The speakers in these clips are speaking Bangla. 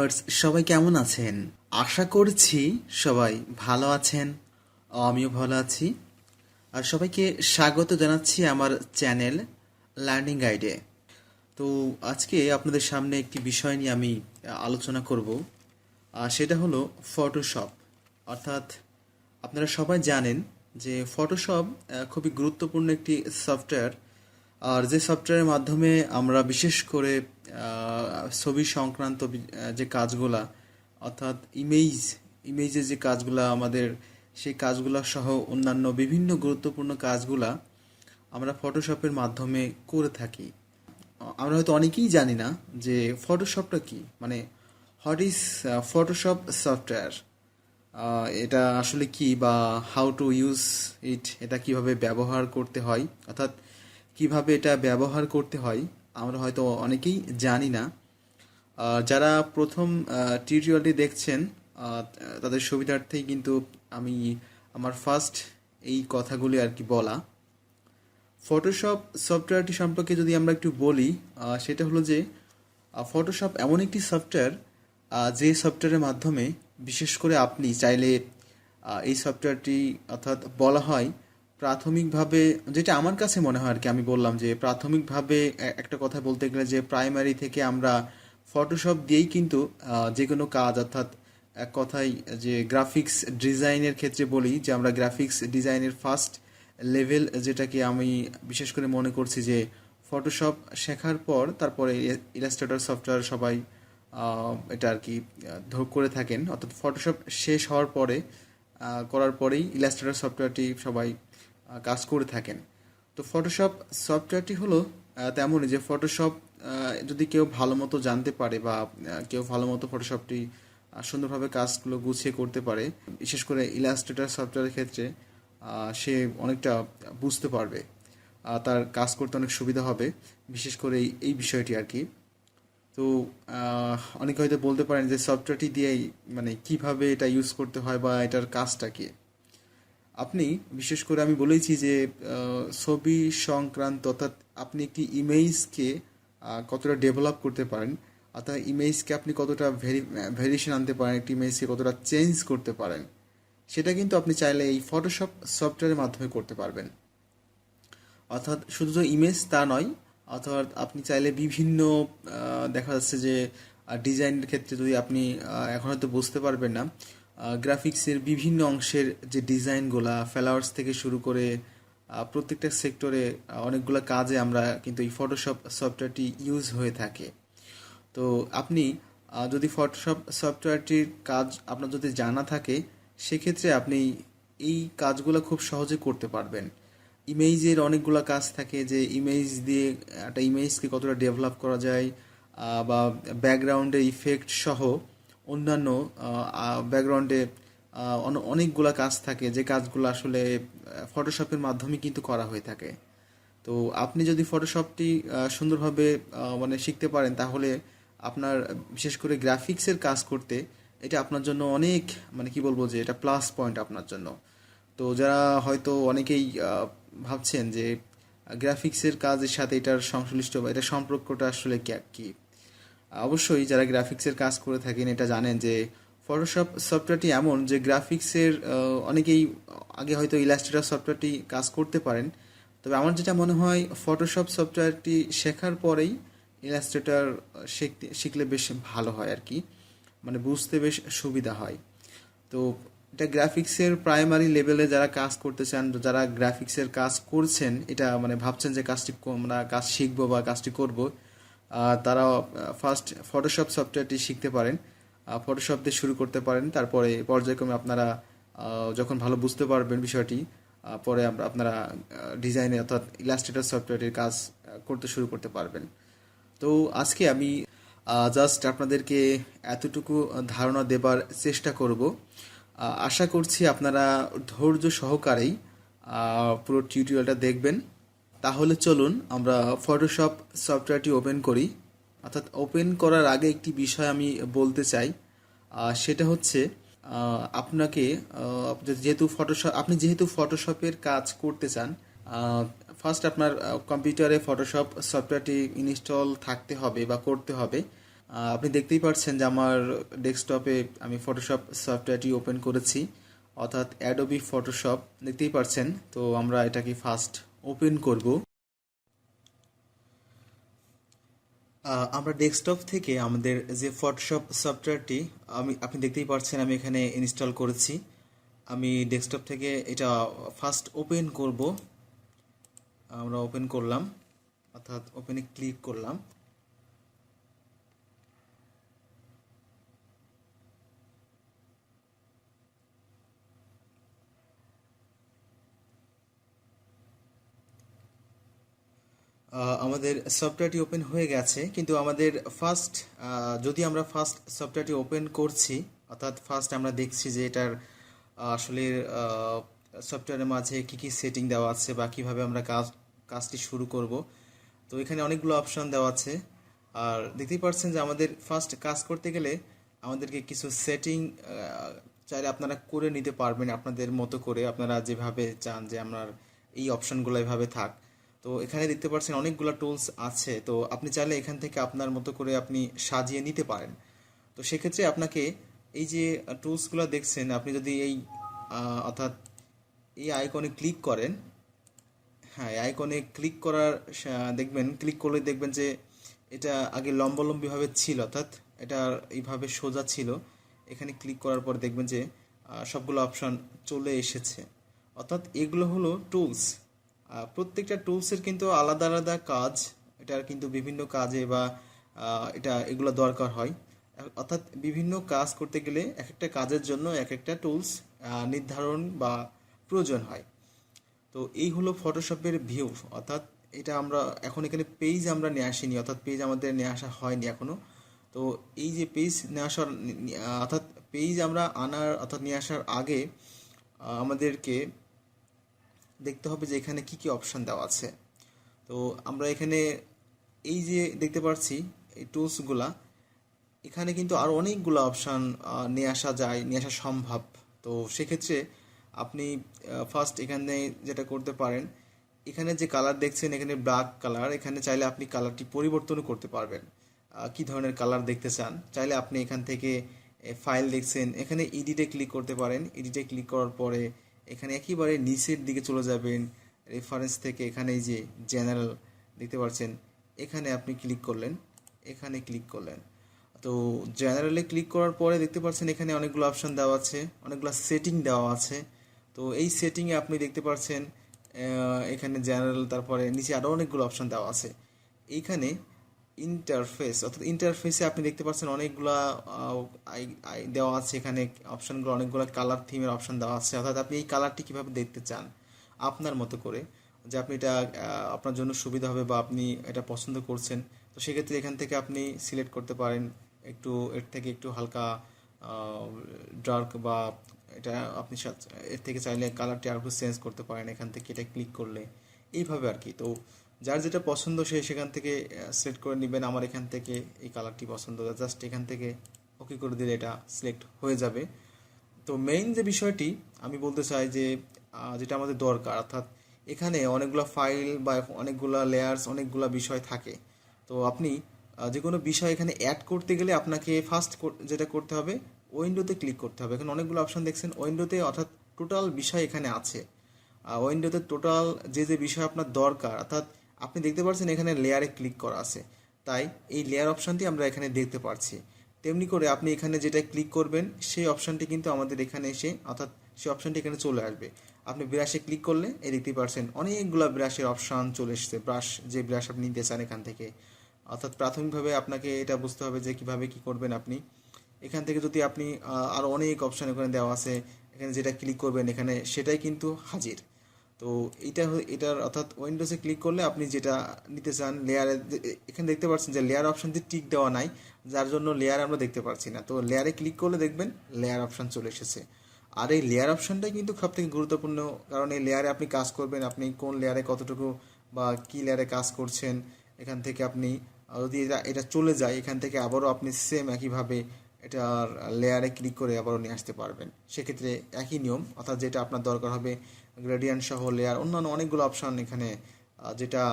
ভিউয়ার্স সবাই কেমন আছেন? আশা করছি সবাই ভালো আছেন। আমিও ভালো আছি। আর সবাইকে স্বাগত জানাচ্ছি আমার চ্যানেল লার্নিং গাইডে। তো আজকে আপনাদের সামনে একটি বিষয় নিয়ে আমি আলোচনা করব। সেটা হলো ফটোশপ। অর্থাৎ আপনারা সবাই জানেন যে ফটোশপ খুবই গুরুত্বপূর্ণ একটি সফটওয়্যার। আর যে সফটওয়্যারের মাধ্যমে আমরা বিশেষ করে ছবি সংক্রান্ত যে কাজগুলা, অর্থাৎ ইমেজের যে কাজগুলা আমাদের, সেই কাজগুলা সহ অন্যান্য বিভিন্ন গুরুত্বপূর্ণ কাজগুলা আমরা ফটোশপের মাধ্যমে করে থাকি। আমরা হয়তো অনেকেই জানি না যে ফটোশপটা কি, মানে হোয়াট ইজ ফটোশপ সফটওয়্যার, এটা আসলে কি, বা হাউ টু ইউজ ইট, এটা কিভাবে ব্যবহার করতে হয়, অর্থাৎ কিভাবে এটা ব্যবহার করতে হয় আমরা হয়তো অনেকেই জানি না। যারা প্রথম টিউটোরিয়ালটি দেখছেন তাদের সুবিধার্থেই কিন্তু আমি আমার ফার্স্ট এই কথাগুলি আর কি বলা। ফটোশপ সফটওয়্যারটি সম্পর্কে যদি আমরা একটু বলি, সেটা হলো যে ফটোশপ এমন একটি সফটওয়্যার যে সফটওয়্যারের মাধ্যমে বিশেষ করে আপনি চাইলে এই সফটওয়্যারটি, অর্থাৎ বলা হয় প্রাথমিকভাবে, যেটা আমার কাছে মনে হয় আর কি, আমি বললাম যে প্রাথমিকভাবে একটা কথা বলতে গেলে যে প্রাইমারি থেকে আমরা ফটোশপ দিয়েই কিন্তু যে কোনো কাজ, অর্থাৎ এক কথায় যে গ্রাফিক্স ডিজাইনের ক্ষেত্রে বলি যে আমরা গ্রাফিক্স ডিজাইনের ফার্স্ট লেভেল, যেটাকে আমি বিশেষ করে মনে করছি যে ফটোশপ শেখার পর তারপরে ইলাস্ট্রেটর সফটওয়্যার সবাই এটা আর কি করে থাকেন, অর্থাৎ ফটোশপ শেষ হওয়ার পরে করার পরেই ইলাস্ট্রেটর সফটওয়্যারটি সবাই কাজ করে থাকেন। তো ফটোশপ সফটওয়্যারটি হলো তেমনই যে ফটোশপ যদি কেউ ভালো মতো জানতে পারে বা কেউ ভালো মতো ফটোশপটি সুন্দরভাবে কাজগুলো গুছিয়ে করতে পারে, বিশেষ করে ইলাস্ট্রেটর সফটওয়্যারের ক্ষেত্রে সে অনেকটা বুঝতে পারবে, তার কাজ করতে অনেক সুবিধা হবে, বিশেষ করে এই বিষয়টি আর কি। তো অনেকে হয়তো বলতে পারেন যে সফটওয়্যারটি দিয়েই মানে কিভাবে এটা ইউজ করতে হয় বা এটার কাজটা কি। আপনি বিশেষ করে আমি বলেছি যে ছবি সংক্রান্ত, অর্থাৎ আপনি একটি ইমেজকে কতটা ডেভেলপ করতে পারেন, অর্থাৎ ইমেজকে আপনি কতটা ভেরিয়েশন আনতে পারেন, একটি ইমেজকে কতটা চেঞ্জ করতে পারেন, সেটা কিন্তু আপনি চাইলে এই ফটোশপ সফটওয়্যারের মাধ্যমে করতে পারবেন। অর্থাৎ শুধু যে ইমেজ তা নয়, অর্থাৎ আপনি চাইলে বিভিন্ন দেখা যাচ্ছে যে ডিজাইনের ক্ষেত্রে যদি আপনি এখন হয়তো বুঝতে পারবেন না, গ্রাফিক্সের বিভিন্ন অংশের যে ডিজাইনগুলা, ফ্লাওয়ার্স থেকে শুরু করে প্রত্যেকটা সেক্টরে অনেকগুলো কাজে আমরা কিন্তু এই ফটোশপ সফটওয়্যারটি ইউজ হয়ে থাকে। তো আপনি যদি ফটোশপ সফটওয়্যারটির কাজ আপনার যদি জানা থাকে, সেক্ষেত্রে আপনি এই কাজগুলো খুব সহজে করতে পারবেন। ইমেজের অনেকগুলো কাজ থাকে, যে ইমেজ দিয়ে একটা ইমেজকে কতটা ডেভেলপ করা যায়, বা ব্যাকগ্রাউন্ডে ইফেক্ট সহ অন্যান্য ব্যাকগ্রাউন্ডে অনেকগুলো কাজ থাকে, যে কাজগুলো আসলে ফটোশপের মাধ্যমে কিন্তু করা হয়ে থাকে। তো আপনি যদি ফটোশপটি সুন্দরভাবে মানে শিখতে পারেন, তাহলে আপনার বিশেষ করে গ্রাফিক্সের কাজ করতে এটা আপনার জন্য অনেক, মানে কি বলবো, যে এটা প্লাস পয়েন্ট আপনার জন্য। তো যারা হয়তো অনেকেই ভাবছেন যে গ্রাফিক্সের কাজের সাথে এটার সংশ্লিষ্ট বা এটা সম্পর্কটা আসলে কি, অবশ্যই যারা গ্রাফিক্সের কাজ করে থাকেন এটা জানেন যে ফটোশপ সফটওয়্যারটি এমন যে গ্রাফিক্সের অনেকেই আগে হয়তো ইলাস্ট্রেটর সফটওয়্যারটি কাজ করতে পারেন, তবে আমার যেটা মনে হয় ফটোশপ সফটওয়্যারটি শেখার পরেই ইলাস্ট্রেটর শিখলে বেশ ভালো হয় আর কি, মানে বুঝতে বেশ সুবিধা হয়। তো এটা গ্রাফিক্সের প্রাইমারি লেভেলে যারা কাজ করতে চান, যারা গ্রাফিক্সের কাজ করছেন, এটা মানে ভাবছেন যে কাজটি আমরা কাজ শিখবো বা কাজটি করব, তারা ফার্স্ট ফটোশপ সফটওয়্যারটি শিখতে পারেন, ফটোশপ দিয়ে শুরু করতে পারেন। তারপরে পর্যায়ক্রমে আপনারা যখন ভালো বুঝতে পারবেন বিষয়টি, পরে আপনারা ডিজাইনে অর্থাৎ ইলাস্ট্রেটর সফটওয়্যারের কাজ করতে শুরু করতে পারবেন। তো আজকে আমি জাস্ট আপনাদেরকে এতটুকু ধারণা দেবার চেষ্টা করব। আশা করছি আপনারা ধৈর্য সহকারেই পুরো টিউটোরিয়ালটা দেখবেন। তাহলে চলুন আমরা ফটোশপ সফটওয়্যারটি ওপেন করি। অর্থাৎ ওপেন করার আগে একটি বিষয় আমি বলতে চাই, সেটা হচ্ছে আপনাকে যেহেতু ফটোশপের কাজ করতে চান, ফার্স্ট আপনার কম্পিউটারে ফটোশপ সফটওয়্যারটি ইনস্টল থাকতে হবে বা করতে হবে। আপনি দেখতেই পাচ্ছেন যে আমার ডেস্কটপে আমি ফটোশপ সফটওয়্যারটি ওপেন করেছি, অর্থাৎ অ্যাডোবি ফটোশপ দেখতেই পাচ্ছেন। তো আমরা এটাকে ফার্স্ট ওপেন করব। আমরা ডেস্কটপ থেকে আমাদের যে ফটোশপ সফটওয়্যারটি আপনি দেখতেই পাচ্ছেন আমি এখানে ইনস্টল করেছি। আমি ডেস্কটপ থেকে এটা ফার্স্ট ওপেন করব। আমরা ওপেন করলাম, অর্থাৎ ওপেনে ক্লিক করলাম। আমাদের সফটওয়্যারটি ওপেন হয়ে গেছে, কিন্তু আমাদের ফার্স্ট যদি আমরা ফার্স্ট সফটওয়্যারটি ওপেন করছি, অর্থাৎ ফার্স্ট আমরা দেখছি যে এটার আসলে সফটওয়্যারের মাঝে কি কি সেটিং দেওয়া আছে বা কিভাবে আমরা কাজটি শুরু করব। তো এখানে অনেকগুলো অপশন দেওয়া আছে। আর দেখতেই পাচ্ছেন যে আমাদের ফার্স্ট কাজ করতে গেলে আমাদেরকে কিছু সেটিং চাইলে আপনারা করে নিতে পারবেন আপনাদের মতো করে, আপনারা যেভাবে চান যে আপনার এই অপশনগুলো এভাবে থাক। তো এখানে দেখতে পাচ্ছেন অনেকগুলো টুলস আছে, তো আপনি চাইলে এখান থেকে আপনার মতো করে আপনি সাজিয়ে নিতে পারেন। তো সেক্ষেত্রে আপনাকে এই যে টুলসগুলো দেখছেন, আপনি যদি এই অর্থাৎ এই আইকনে ক্লিক করেন, হ্যাঁ এই আইকনে ক্লিক করার দেখবেন, ক্লিক করলে দেখবেন যে এটা আগে লম্বালম্বিভাবে ছিল, অর্থাৎ এটা এইভাবে সোজা ছিল। এখানে ক্লিক করার পর দেখবেন যে সবগুলো অপশন চলে এসেছে। অর্থাৎ এগুলো হলো টুলস। প্রত্যেকটা টুলসের কিন্তু আলাদা আলাদা কাজ, এটার কিন্তু বিভিন্ন কাজে বা এগুলো দরকার হয়। অর্থাৎ বিভিন্ন কাজ করতে গেলে এক একটা কাজের জন্য এক একটা টুলস নির্ধারণ বা প্রয়োজন হয়। তো এই হলো ফটোশপের ভিউ, অর্থাৎ এটা আমরা এখন এখানে পেজ আমরা নিয়ে আসিনি, অর্থাৎ পেজ আমাদের নিয়ে আসা হয়নি এখনো। তো এই যে পেজ নিয়ে আসার অর্থাৎ পেজ আমরা আনার অর্থাৎ নিয়ে আসার আগে আমাদেরকে দেখতে হবে যে এখানে কি কি অপশন দেওয়া আছে। তো আমরা এখানে এই যে দেখতে পাচ্ছি এই টুলসগুলা, এখানে কিন্তু আরও অনেকগুলো অপশান নিয়ে আসা যায়, নিয়ে আসা সম্ভব। তো সেক্ষেত্রে আপনি ফার্স্ট এখানে যেটা করতে পারেন, এখানে যে কালার দেখছেন এখানে ব্ল্যাক কালার, এখানে চাইলে আপনি কালারটি পরিবর্তনও করতে পারবেন। কি ধরনের কালার দেখতে চান চাইলে আপনি এখান থেকে ফাইল দেখছেন, এখানে এডিটে ক্লিক করতে পারেন। এডিটে ক্লিক করার পরে এখানে একেবারে নিচের দিকে চলে যাবেন, রেফারেন্স থেকে এখানে এই যে জেনারেল দেখতে পাচ্ছেন, এখানে আপনি ক্লিক করলেন, এখানে ক্লিক করলেন। তো জেনারেলে ক্লিক করার পরে দেখতে পাচ্ছেন এখানে অনেকগুলো অপশন দেওয়া আছে, অনেকগুলো সেটিং দেওয়া আছে। তো এই সেটিংয়ে আপনি দেখতে পাচ্ছেন এখানে জেনারেল, তারপরে নিচে আরও অনেকগুলো অপশন দেওয়া আছে। এইখানে ইন্টারফেস, অর্থাৎ ইন্টারফেসে আপনি দেখতে পাচ্ছেন অনেকগুলা দেওয়া আছে। এখানে অপশনগুলো অনেকগুলো কালার থিমের অপশন দেওয়া আছে, অর্থাৎ আপনি এই কালারটি কীভাবে দেখতে চান আপনার মতো করে, যে আপনি এটা আপনার জন্য সুবিধা হবে বা আপনি এটা পছন্দ করছেন। তো সেক্ষেত্রে এখান থেকে আপনি সিলেক্ট করতে পারেন একটু এর থেকে একটু হালকা ডার্ক, বা এটা আপনি এর থেকে চাইলে কালারটি আর একটু চেঞ্জ করতে পারেন এখান থেকে এটা ক্লিক করলে, এইভাবে আর কি। তো যার যেটা পছন্দ সে সেখান থেকে সিলেক্ট করে নেবেন। আমার এখান থেকে এই কালারটি পছন্দ, জাস্ট এখান থেকে ওকে করে দিলে এটা সিলেক্ট হয়ে যাবে। তো মেইন যে বিষয়টি আমি বলতে চাই যে যেটা আমাদের দরকার, অর্থাৎ এখানে অনেকগুলো ফাইল বা অনেকগুলো লেয়ার্স, অনেকগুলো বিষয় থাকে। তো আপনি যে কোনো বিষয় এখানে অ্যাড করতে গেলে আপনাকে ফার্স্ট যেটা করতে হবে উইন্ডোতে ক্লিক করতে হবে। এখানে অনেকগুলো অপশন দেখছেন উইন্ডোতে, অর্থাৎ টোটাল বিষয় এখানে আছে। উইন্ডোতে টোটাল যে যে বিষয় আপনার দরকার, অর্থাৎ আপনি দেখতে পাচ্ছেন এখানে লেয়ারে ক্লিক করা আছে, তাই এই লেয়ার অপশানটি আমরা এখানে দেখতে পাচ্ছি। তেমনি করে আপনি এখানে যেটা ক্লিক করবেন সেই অপশানটি কিন্তু আমাদের এখানে এসে, অর্থাৎ সেই অপশানটি এখানে চলে আসবে। আপনি ব্রাশে ক্লিক করলে এই দেখতেই পাচ্ছেন অনেকগুলো ব্রাশের অপশান চলে এসেছে, ব্রাশ যে ব্রাশ আপনি নিতে চান এখান থেকে। অর্থাৎ প্রাথমিকভাবে আপনাকে এটা বুঝতে হবে যে কিভাবে কি করবেন আপনি। এখান থেকে যদি আপনি আরও অনেক অপশান এখানে দেওয়া আছে, এখানে যেটা ক্লিক করবেন এখানে সেটাই কিন্তু হাজির। তো এটার অর্থাৎ উইন্ডোজে ক্লিক করলে আপনি যেটা নিতে চান লেয়ারে, এখানে দেখতে পাচ্ছেন যে লেয়ার অপশানটি টিক দেওয়া নাই, যার জন্য লেয়ার আমরা দেখতে পাচ্ছি না। তো লেয়ারে ক্লিক করলে দেখবেন লেয়ার অপশান চলে এসেছে। আর এই লেয়ার অপশানটাই কিন্তু সব থেকে গুরুত্বপূর্ণ, কারণ এই লেয়ারে আপনি কাজ করবেন, আপনি কোন লেয়ারে কতটুকু বা কী লেয়ারে কাজ করছেন, এখান থেকে আপনি যদি এটা চলে যায় এখান থেকে আবারও আপনি সেম একইভাবে এটার লেয়ারে ক্লিক করে আবারও নিয়ে আসতে পারবেন। সেক্ষেত্রে একই নিয়ম, অর্থাৎ যেটা আপনার দরকার হবে গ্রেডিয়েন্ট সহ লেয়ার, অন্যান্য অনেকগুলো অপশান এখানে যেটা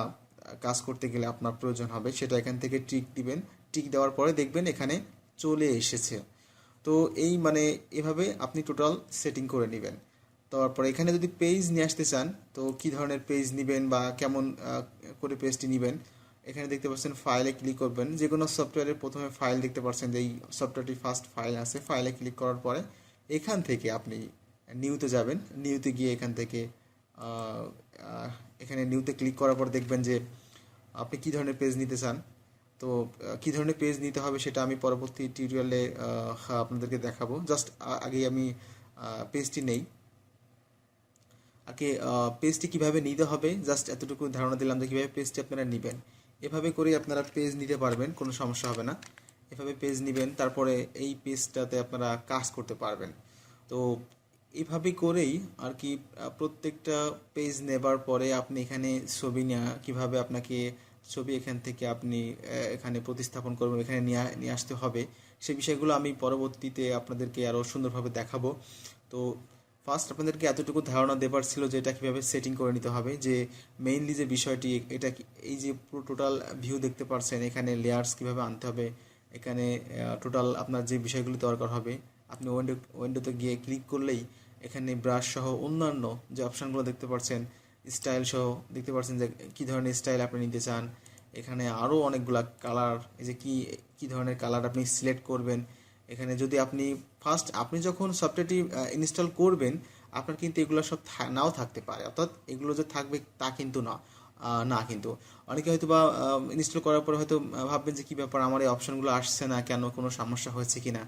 কাজ করতে গেলে আপনার প্রয়োজন হবে সেটা এখান থেকে টিক দিবেন। টিক দেওয়ার পরে দেখবেন এখানে চলে এসেছে। তো এই মানে এভাবে আপনি টোটাল সেটিং করে নেবেন। তারপর এখানে যদি পেজ নিয়ে আসতে চান, তো কি ধরনের পেজ নেবেন বা কেমন করে পেজটি নেবেন, এখানে দেখতে পাচ্ছেন ফাইলে ক্লিক করবেন। যে কোনো সফটওয়্যারের প্রথমে ফাইল দেখতে পাচ্ছেন যে এই সফটওয়্যারটি ফার্স্ট ফাইল আছে, ফাইলে ক্লিক করার পরে এখান থেকে আপনি নিউতে যাবেন। নিউতে গিয়ে এখান থেকে আহ, আহ, এখানে নিউতে ক্লিক করার পর দেখবেন যে আপনি কি ধরনের পেজ নিতে চান। তো কি ধরনের পেজ নিতে হবে সেটা আমি পরবর্তী টিউটোরিয়ালে আপনাদেরকে দেখাবো। জাস্ট আগে আমি পেজটি নেই। আগে পেজটি কিভাবে নিতে হবে জাস্ট এতটুকু ধারণা দিলাম যে কীভাবে পেজটি আপনারা নেবেন। এভাবে করে আপনারা পেজ নিতে পারবেন, কোনো সমস্যা হবে না। এভাবে পেজ নেবেন, তারপরে এই পেজটাতে আপনারা কাজ করতে পারবেন। তো এইভাবে করেই আর কি প্রত্যেকটা পেজ নেবার পরে আপনি এখানে ছবি নেওয়া কীভাবে আপনাকে ছবি এখান থেকে আপনি এখানে প্রতিস্থাপন করবেন, এখানে নিয়ে আসতে হবে, সেই বিষয়গুলো আমি পরবর্তীতে আপনাদেরকে আরও সুন্দরভাবে দেখাবো। তো ফার্স্ট আপনাদেরকে এতটুকু ধারণা দেবার ছিল যে এটা কীভাবে সেটিং করে নিতে হবে, যে মেইনলি যে বিষয়টি এটা এই যে পুরো টোটাল ভিউ দেখতে পাচ্ছেন, এখানে লেয়ার্স কীভাবে আনতে হবে, এখানে টোটাল আপনার যে বিষয়গুলি দরকার হবে আপনি উইন্ডোতে গিয়ে ক্লিক করলেই এখানে ব্রাশ সহ অন্যান্য যে অপশানগুলো দেখতে পাচ্ছেন, স্টাইল সহ দেখতে পাচ্ছেন যে কী ধরনের স্টাইল আপনি নিতে চান। এখানে আরও অনেকগুলা কালার, এই যে কী ধরনের কালার আপনি সিলেক্ট করবেন। এখানে যদি আপনি আপনি যখন সফটওয়্যারটি ইনস্টল করবেন আপনার কিন্তু এগুলো সব নাও থাকতে পারে, অর্থাৎ এগুলো যে থাকবে তা কিন্তু না। না, কিন্তু অনেকে হয়তো বা ইনস্টল করার পরে হয়তো ভাববেন যে কী ব্যাপার, আমার এই অপশানগুলো আসছে না কেন, কোনো সমস্যা হয়েছে কি না।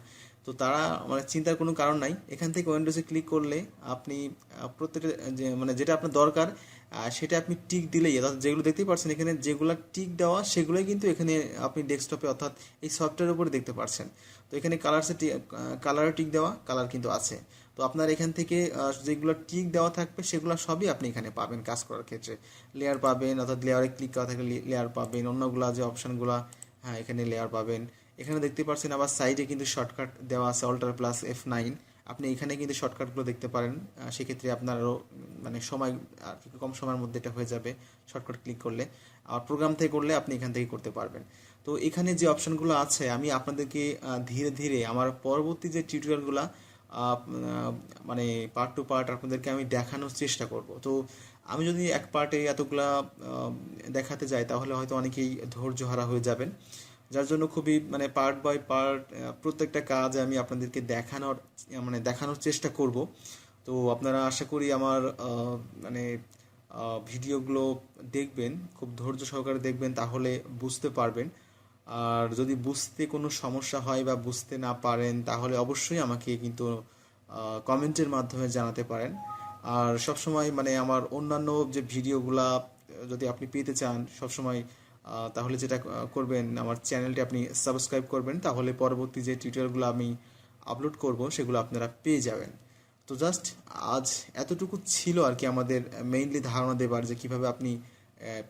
তো তারা মানে চিন্তার কোনো কারণ নাই। এখান থেকে উইন্ডোজে ক্লিক করলে আপনি প্রত্যেকটা যে মানে যেটা আপনার দরকার সেটা আপনি টিক দিলেই, অর্থাৎ যেগুলো দেখতেই পাচ্ছেন এখানে যেগুলো টিক দেওয়া সেগুলোই কিন্তু এখানে আপনি ডেস্কটপে অর্থাৎ এই সফটওয়্যারের উপরে দেখতে পাচ্ছেন। তো এখানে কালারে টিক দেওয়া কালার কিন্তু আছে। তো আপনার এখান থেকে যেগুলো টিক দেওয়া থাকবে সেগুলো সবই আপনি এখানে পাবেন কাজ করার ক্ষেত্রে। লেয়ার পাবেন, অর্থাৎ লেয়ারে ক্লিক করা থাকলে লেয়ার পাবেন, অন্যগুলো যে অপশানগুলো, হ্যাঁ এখানে লেয়ার পাবেন। এখানে দেখতে পাচ্ছেন আবার সাইডে কিন্তু শর্টকাট দেওয়া আছে, Alt+F9। আপনি এখানে কিন্তু শর্টকাটগুলো দেখতে পারেন। সেক্ষেত্রে আপনারও মানে সময় আর কি কম সময়ের মধ্যে এটা হয়ে যাবে শর্টকাট ক্লিক করলে। আর প্রোগ্রাম থেকে করলে আপনি এখান থেকে করতে পারবেন। তো এখানে যে অপশানগুলো আছে আমি আপনাদেরকে ধীরে ধীরে আমার পরবর্তী যে টিউটোরিয়ালগুলো মানে পার্ট টু পার্ট আপনাদেরকে আমি দেখানোর চেষ্টা করব। তো আমি যদি এক পার্টে এতগুলা দেখাতে যাই তাহলে হয়তো অনেকেই ধৈর্য হারা হয়ে যাবেন। যার জন্য খুবই মানে পার্ট বাই পার্ট প্রত্যেকটা কাজ আমি আপনাদেরকে দেখানোর চেষ্টা করব। তো আপনারা আশা করি আমার মানে ভিডিওগুলো দেখবেন, খুব ধৈর্য সহকারে দেখবেন, তাহলে বুঝতে পারবেন। আর যদি বুঝতে কোনো সমস্যা হয় বা বুঝতে না পারেন তাহলে অবশ্যই আমাকে কিন্তু কমেন্টের মাধ্যমে জানাতে পারেন। আর সবসময় মানে আমার অন্যান্য যে ভিডিওগুলা যদি আপনি পেতে চান সবসময়, তাহলে যেটা করবেন আমার চ্যানেলটি আপনি সাবস্ক্রাইব করবেন, তাহলে পরবর্তী যে টিউটোরিয়ালগুলো আমি আপলোড করব সেগুলো আপনারা পেয়ে যাবেন। তো জাস্ট আজ এতটুকু ছিল আর কি আমাদের মেইনলি ধারণা দেবার, যে কিভাবে আপনি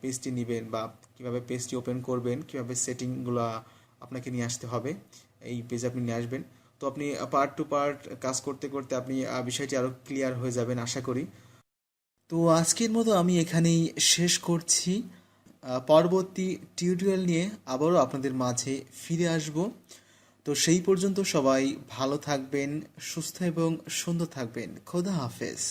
পেজটি নেবেন বা কিভাবে পেজটি ওপেন করবেন, কিভাবে সেটিংগুলো আপনাকে নিয়ে আসতে হবে, এই পেজে আপনি নিয়ে আসবেন। তো আপনি পার্ট টু পার্ট কাজ করতে করতে আপনি বিষয়টি আরও ক্লিয়ার হয়ে যাবেন আশা করি। তো আজকের মতো আমি এখানেই শেষ করছি। পরবর্তী টিউটোরিয়াল নিয়ে আবারও আপনাদের মাঝে ফিরে আসব। তো সেই পর্যন্ত সবাই ভালো থাকবেন, সুস্থ এবং সুন্দর থাকবেন। খোদা হাফেজ।